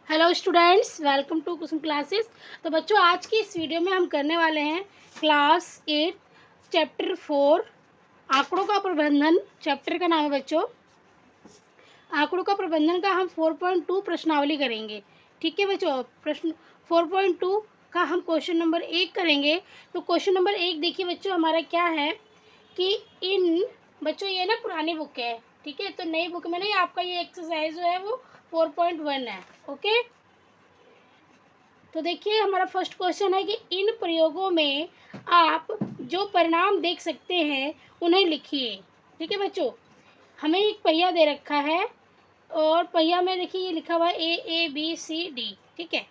Hello students, welcome to Kusum classes. तो बच्चों, आज की इस वीडियो में हम करने वाले हैं क्लास 8 चैप्टर 4 आंकड़ों का प्रबंधन। चैप्टर का नाम है बच्चों आंकड़ों का प्रबंधन का। हम 4.2 प्रश्नावली करेंगे। ठीक है बच्चों, प्रश्न 4.2 का हम क्वेश्चन नंबर 1 करेंगे। तो क्वेश्चन नंबर 1 देखिए बच्चों, हमारा क्या है कि इन बच्चों ये ना पुरानी बुक है, ठीक है। तो नई बुक में नहीं, आपका ये एक्सरसाइज जो है वो 4.1 है। ओके, तो देखिए हमारा फर्स्ट क्वेश्चन है कि इन प्रयोगों में आप जो परिणाम देख सकते हैं उन्हें लिखिए। ठीक है बच्चों, हमें एक पहिया दे रखा है और पहिया में देखिए ये लिखा हुआ है AABCD। ठीक है,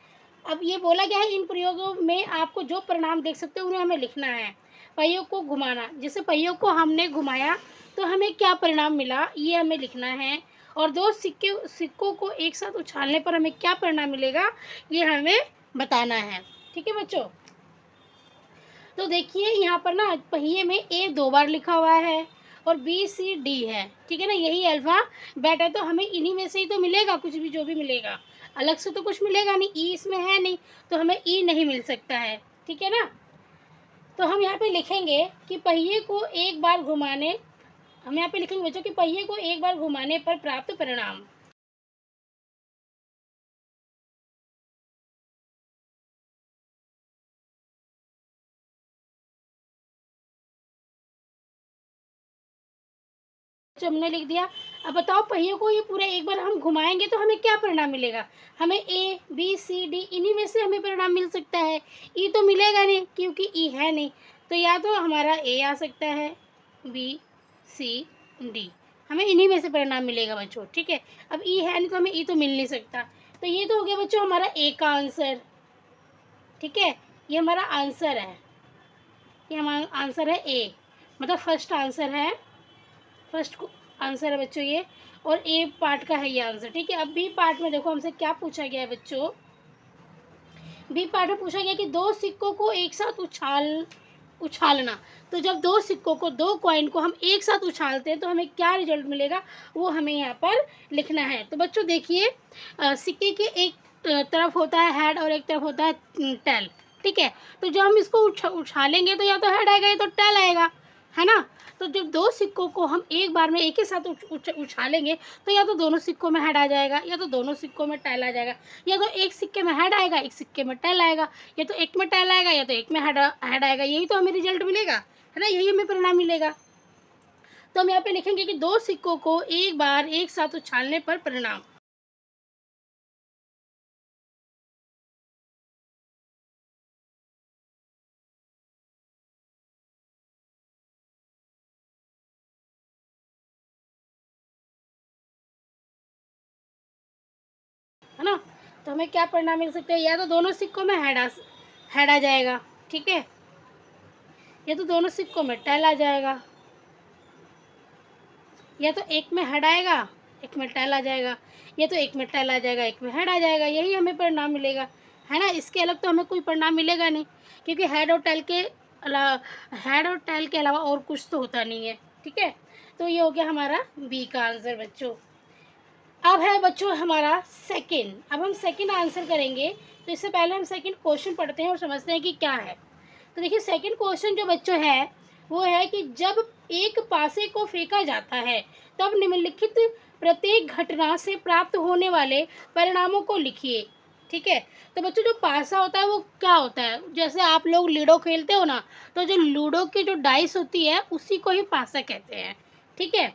अब ये बोला गया है इन प्रयोगों में आपको जो परिणाम देख सकते हैं उन्हें हमें लिखना है। पहियों को घुमाना, जैसे पहियों को हमने घुमाया तो हमें क्या परिणाम मिला ये हमें लिखना है। और दो सिक्कों को एक साथ उछालने पर हमें क्या परिणाम मिलेगा ये हमें बताना है। ठीक है बच्चों, तो देखिए यहाँ पर ना पहिए में A 2 बार लिखा हुआ है और BCD है। ठीक है ना, यही अल्फ़ाबेट है, तो हमें इन्हीं में से ही तो मिलेगा। कुछ भी जो भी मिलेगा अलग से तो कुछ मिलेगा नहीं, ई इसमें है नहीं तो हमें ई नहीं मिल सकता है। ठीक है ना, तो हम यहाँ पे लिखेंगे कि पहिए को एक बार घुमाने, हम यहाँ पे लिखेंगे बच्चों कि पहिए को एक बार घुमाने पर प्राप्त परिणाम। जो हमने लिख दिया। अब बताओ, पहियों को ये पूरा एक बार हम घुमाएंगे तो हमें क्या परिणाम मिलेगा। हमें ABCD इन्हीं में से हमें परिणाम मिल सकता है। ई तो मिलेगा नहीं क्योंकि ई है नहीं, तो या तो हमारा A आ सकता है, BCD, हमें इन्हीं में से परिणाम मिलेगा बच्चों। ठीक है, अब ई है नहीं तो हमें ई तो मिल नहीं सकता। तो ये तो हो गया बच्चों हमारा A का आंसर। ठीक है, ये हमारा आंसर है, ये हमारा आंसर है A, मतलब फर्स्ट आंसर है, फर्स्ट आंसर है बच्चों ये। और ए पार्ट का है ये आंसर। ठीक है, अब बी पार्ट में देखो हमसे क्या पूछा गया है बच्चों। बी पार्ट में पूछा गया कि दो सिक्कों को एक साथ उछालना। तो जब दो सिक्कों को, दो कॉइन को हम एक साथ उछालते हैं तो हमें क्या रिजल्ट मिलेगा वो हमें यहाँ पर लिखना है। तो बच्चों देखिए, सिक्के के एक तरफ होता है हेड और एक तरफ होता है टेल। ठीक है, तो जब हम इसको उछालेंगे तो या तो हेड आएगा या तो टेल आएगा, है ना। तो जब दो सिक्कों को हम एक बार में एक ही साथ उछालेंगे तो या तो दोनों सिक्कों में हेड आ जाएगा या तो दोनों सिक्कों में टेल आ जाएगा, या तो एक सिक्के में हेड आएगा एक सिक्के में टेल आएगा, या तो एक में टेल आएगा या तो एक में हेड आएगा। यही तो हमें रिजल्ट मिलेगा, है ना, यही हमें परिणाम मिलेगा। तो हम यहाँ पे लिखेंगे कि दो सिक्कों को एक बार एक साथ उछालने पर परिणाम। है ना, तो हमें क्या परिणाम मिल सकते हैं, या तो दोनों सिक्कों में हेड आ जाएगा, ठीक है, या तो दोनों सिक्कों में टेल आ जाएगा, या तो एक में हेड आएगा एक में टेल आ जाएगा, या तो एक में टेल आ जाएगा एक में हेड आ जाएगा। यही हमें परिणाम मिलेगा, है ना। इसके अलग तो हमें कोई परिणाम मिलेगा नहीं, क्योंकि हेड और टेल के अलावा और कुछ तो होता नहीं है। ठीक है, तो ये हो गया हमारा बी का आंसर बच्चों। अब है बच्चों हमारा सेकंड, अब हम सेकंड आंसर करेंगे। तो इससे पहले हम सेकंड क्वेश्चन पढ़ते हैं और समझते हैं कि क्या है। तो देखिए सेकंड क्वेश्चन जो बच्चों है वो है कि जब एक पासे को फेंका जाता है तब निम्नलिखित प्रत्येक घटना से प्राप्त होने वाले परिणामों को लिखिए। ठीक है, तो बच्चों जो पासा होता है वो क्या होता है, जैसे आप लोग लूडो खेलते हो ना, तो जो लूडो की जो डाइस होती है उसी को ही पासा कहते हैं। ठीक है,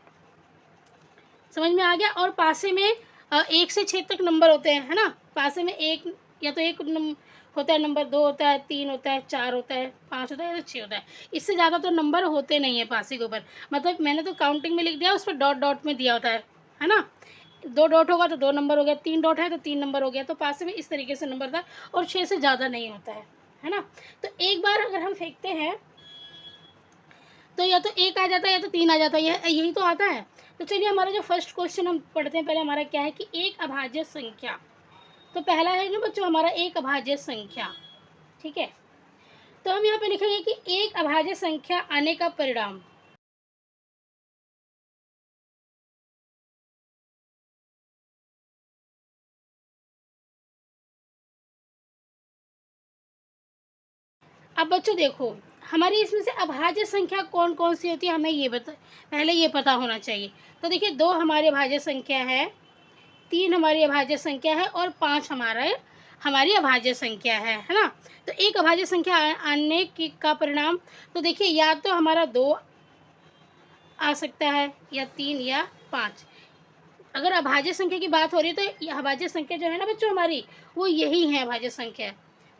समझ में आ गया। और पासे में 1 से 6 तक नंबर होते हैं, है ना। पासे में एक, या तो एक होता है नंबर, 2 होता है, 3 होता है, 4 होता है, 5 होता है, या तो 6 होता है। इससे ज़्यादा तो नंबर होते नहीं है पासे के ऊपर। मतलब मैंने तो काउंटिंग में लिख दिया, उस पर डॉट डॉट में दिया होता है ना। 2 डॉट होगा तो 2 नंबर हो गया, 3 डॉट है तो 3 नंबर हो गया। तो पासे में इस तरीके से नंबर था, और 6 से ज़्यादा नहीं होता है ना। तो एक बार अगर हम फेंकते हैं तो या तो एक आ जाता है या तो 3 आ जाता है, यही तो आता है। तो चलिए हमारा जो फर्स्ट क्वेश्चन हम पढ़ते हैं, पहले हमारा क्या है कि एक अभाज्य संख्या। तो पहला है ना बच्चों हमारा एक अभाज्य संख्या। ठीक है, तो हम यहाँ पे लिखेंगे कि एक अभाज्य संख्या आने का परिणाम। अब बच्चों देखो, हमारी इसमें से अभाज्य संख्या कौन कौन सी होती है, हमें ये पहले ये पता होना चाहिए। तो देखिए 2 हमारी अभाज्य संख्या है, 3 हमारी अभाज्य संख्या है और 5 हमारी अभाज्य संख्या है ना। तो एक अभाज्य संख्या आने की का परिणाम, तो देखिए या तो हमारा 2 आ सकता है या 3 या 5। अगर अभाज्य संख्या की बात हो रही है तो ये अभाज्य संख्या जो है ना बच्चों हमारी, वो यही है अभाज्य संख्या,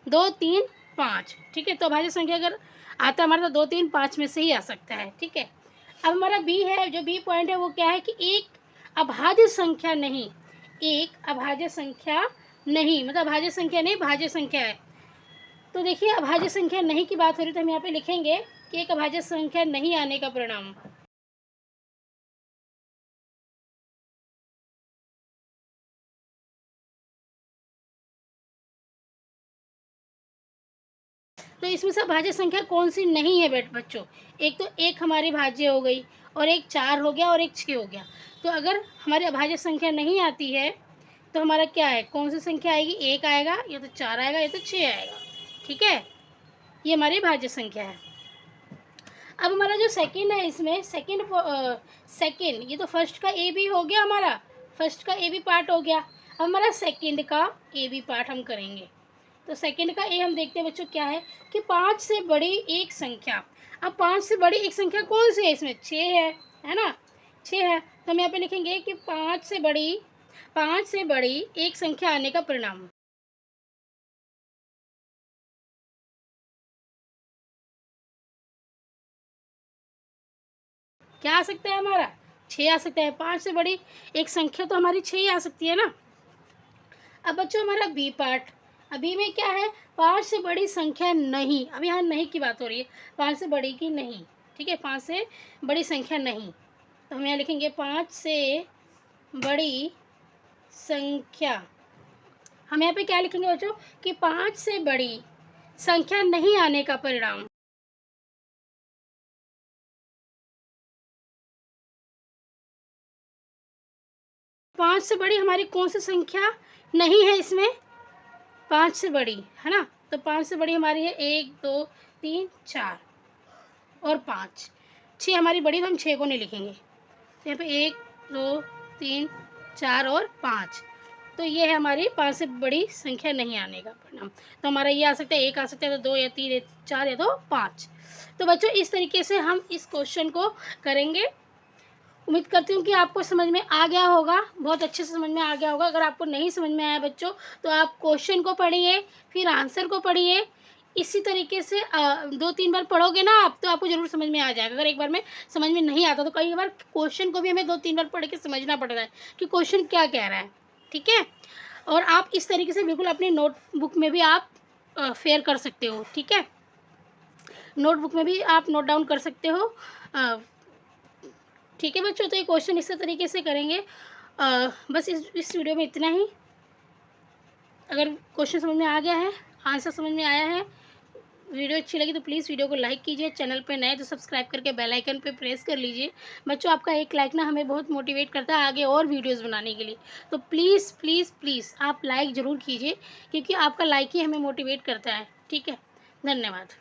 2 3 5। ठीक है, तो अभाज्य संख्या अगर आता हमारा तो 2 3 5 में से ही आ सकता है। ठीक है, अब हमारा बी है, जो बी पॉइंट है वो क्या है कि एक अभाज्य संख्या नहीं, एक अभाज्य संख्या नहीं, मतलब अभाज्य संख्या नहीं भाज्य संख्या है। तो देखिए अभाज्य संख्या नहीं की बात हो रही तो हम यहाँ पे लिखेंगे कि एक अभाज्य संख्या नहीं आने का परिणाम। तो इसमें से भाज्य संख्या कौन सी नहीं है बच्चों, एक तो एक हमारी भाज्य हो गई और एक 4 हो गया और एक 6 हो गया। तो अगर हमारी अभाज्य संख्या नहीं आती है तो हमारा क्या है, कौन सी संख्या आएगी, 1 आएगा या तो 4 आएगा या तो 6 आएगा। ठीक है, ये हमारी भाज्य संख्या है। अब हमारा जो सेकंड है, इसमें सेकंड ये तो फर्स्ट का ए बी हो गया, हमारा फर्स्ट का ए बी पार्ट हो गया। अब हमारा सेकंड का ए बी पार्ट हम करेंगे। तो सेकंड का ए हम देखते हैं बच्चों क्या है कि 5 से बड़ी एक संख्या। अब 5 से बड़ी एक संख्या कौन सी है, इसमें 6 है ना, 6 है। तो हम यहाँ पे लिखेंगे कि 5 से बड़ी एक संख्या आने का परिणाम। क्या आ सकता है हमारा, 6 आ सकता है। 5 से बड़ी एक संख्या तो हमारी 6 ही आ सकती है ना। अब बच्चों हमारा बी पार्ट, अभी में क्या है, 5 से बड़ी संख्या नहीं, अब यहाँ नहीं की बात हो रही है, 5 से बड़ी की नहीं। ठीक है, 5 से बड़ी संख्या नहीं, तो हम यहाँ लिखेंगे 5 से बड़ी संख्या। हम यहाँ पे क्या लिखेंगे बच्चों कि 5 से बड़ी संख्या नहीं आने का परिणाम। पाँच से बड़ी हमारी कौन सी संख्या नहीं है इसमें, 5 से बड़ी है ना। तो 5 से बड़ी हमारी है 1 2 3 4 और 5, 6 हमारी बड़ी, तो हम 6 को नहीं लिखेंगे। तो यहाँ पे 1 2 3 4 और 5, तो ये है हमारी 5 से बड़ी संख्या नहीं आने का परिणाम। तो हमारा ये आ सकता है 1 आ सकता है, तो 2 या 3 या 4 या तो 5। तो बच्चों इस तरीके से हम इस क्वेश्चन को करेंगे। उम्मीद करती हूँ कि आपको समझ में आ गया होगा, बहुत अच्छे से समझ में आ गया होगा। अगर आपको नहीं समझ में आया बच्चों तो आप क्वेश्चन को पढ़िए, फिर आंसर को पढ़िए। इसी तरीके से 2-3 बार पढ़ोगे ना आप, तो आपको ज़रूर समझ में आ जाएगा। अगर एक बार में समझ में नहीं आता तो कई बार क्वेश्चन को भी हमें 2-3 बार पढ़ के समझना पड़ रहा है कि क्वेश्चन क्या कह रहा है। ठीक है, और आप इस तरीके से बिल्कुल अपनी नोटबुक में भी आप फेयर कर सकते हो। ठीक है, नोटबुक में भी आप नोट डाउन कर सकते हो। ठीक है बच्चों, तो ये क्वेश्चन इस तरीके से करेंगे। बस इस वीडियो में इतना ही। अगर क्वेश्चन समझ में आ गया है, आंसर समझ में आया है, वीडियो अच्छी लगी तो प्लीज़ वीडियो को लाइक कीजिए। चैनल पे नए तो सब्सक्राइब करके बेल आइकन पे प्रेस कर लीजिए। बच्चों आपका एक लाइक ना हमें बहुत मोटिवेट करता है आगे और वीडियोस बनाने के लिए। तो प्लीज़ प्लीज़ प्लीज़ आप लाइक ज़रूर कीजिए, क्योंकि आपका लाइक ही हमें मोटिवेट करता है। ठीक है, धन्यवाद।